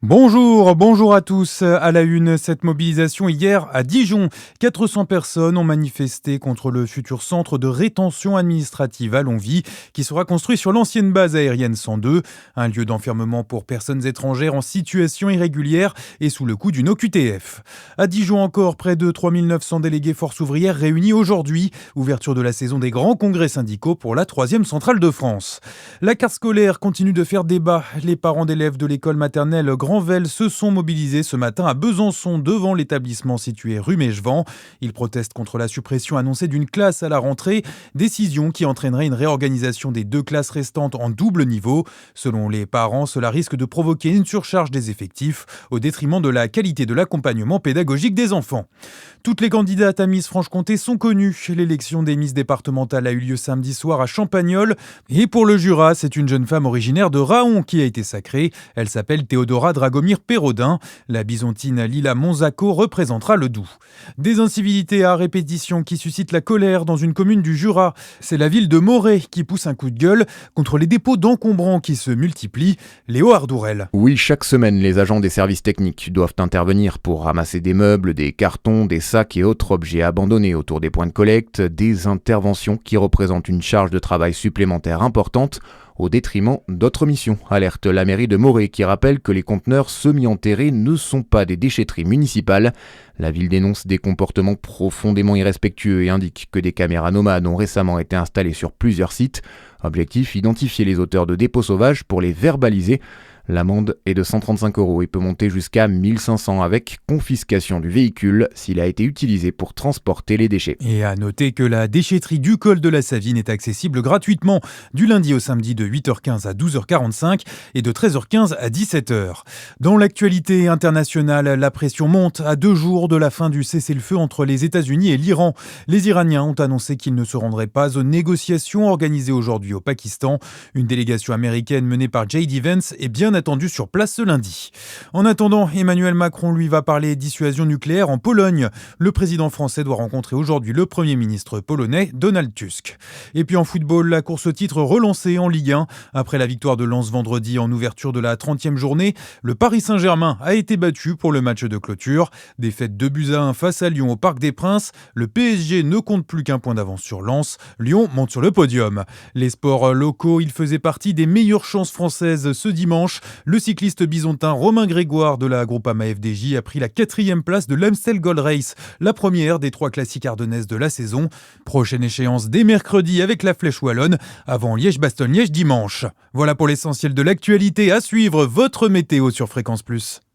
Bonjour à tous. À la une, cette mobilisation hier à Dijon. 400 personnes ont manifesté contre le futur centre de rétention administrative à Longwy, qui sera construit sur l'ancienne base aérienne 102, un lieu d'enfermement pour personnes étrangères en situation irrégulière et sous le coup d'une OQTF. À Dijon encore, près de 3900 délégués forces ouvrières réunis aujourd'hui. Ouverture de la saison des grands congrès syndicaux pour la 3e centrale de France. La carte scolaire continue de faire débat. Les parents d'élèves de l'école maternelle Grandvel se sont mobilisés ce matin à Besançon devant l'établissement situé rue Mégevant. Ils protestent contre la suppression annoncée d'une classe à la rentrée, décision qui entraînerait une réorganisation des 2 classes restantes en double niveau. Selon les parents, cela risque de provoquer une surcharge des effectifs au détriment de la qualité de l'accompagnement pédagogique des enfants. Toutes les candidates à Miss Franche-Comté sont connues. L'élection des Miss départementales a eu lieu samedi soir à Champagnole. Et pour le Jura, c'est une jeune femme originaire de Raon qui a été sacrée. Elle s'appelle Théodora Dragomir-Pérodin. La bisontine Lila Monzaco représentera le Doubs. Des incivilités à répétition qui suscitent la colère dans une commune du Jura. C'est la ville de Moret qui pousse un coup de gueule contre les dépôts d'encombrants qui se multiplient. Léo Ardourel. Oui, chaque semaine, les agents des services techniques doivent intervenir pour ramasser des meubles, des cartons, des sacs et autres objets abandonnés autour des points de collecte, des interventions qui représentent une charge de travail supplémentaire importante au détriment d'autres missions, alerte la mairie de Moret qui rappelle que les conteneurs semi-enterrés ne sont pas des déchetteries municipales. La ville dénonce des comportements profondément irrespectueux et indique que des caméras nomades ont récemment été installées sur plusieurs sites. Objectif, identifier les auteurs de dépôts sauvages pour les verbaliser. L'amende est de 135 € et peut monter jusqu'à 1500 avec confiscation du véhicule s'il a été utilisé pour transporter les déchets. Et à noter que la déchetterie du col de la Savine est accessible gratuitement du lundi au samedi de 8h15 à 12h45 et de 13h15 à 17h. Dans l'actualité internationale, la pression monte à 2 jours de la fin du cessez-le-feu entre les États-Unis et l'Iran. Les Iraniens ont annoncé qu'ils ne se rendraient pas aux négociations organisées aujourd'hui au Pakistan. Une délégation américaine menée par J.D. Vance est bien attendu sur place ce lundi. En attendant, Emmanuel Macron lui va parler dissuasion nucléaire en Pologne. Le président français doit rencontrer aujourd'hui le Premier ministre polonais Donald Tusk. Et puis en football, la course au titre relancée en Ligue 1. Après la victoire de Lens vendredi en ouverture de la 30e journée, le Paris Saint-Germain a été battu pour le match de clôture. Défaite 2-1 face à Lyon au Parc des Princes. Le PSG ne compte plus qu'un point d'avance sur Lens. Lyon monte sur le podium. Les sports locaux, il faisait partie des meilleures chances françaises ce dimanche. Le cycliste bisontin Romain Grégoire de la Groupama FDJ a pris la 4e place de l'Amstel Gold Race, la première des 3 classiques ardennaises de la saison. Prochaine échéance dès mercredi avec la Flèche Wallonne, avant Liège-Bastogne-Liège dimanche. Voilà pour l'essentiel de l'actualité. À suivre votre météo sur Fréquence Plus.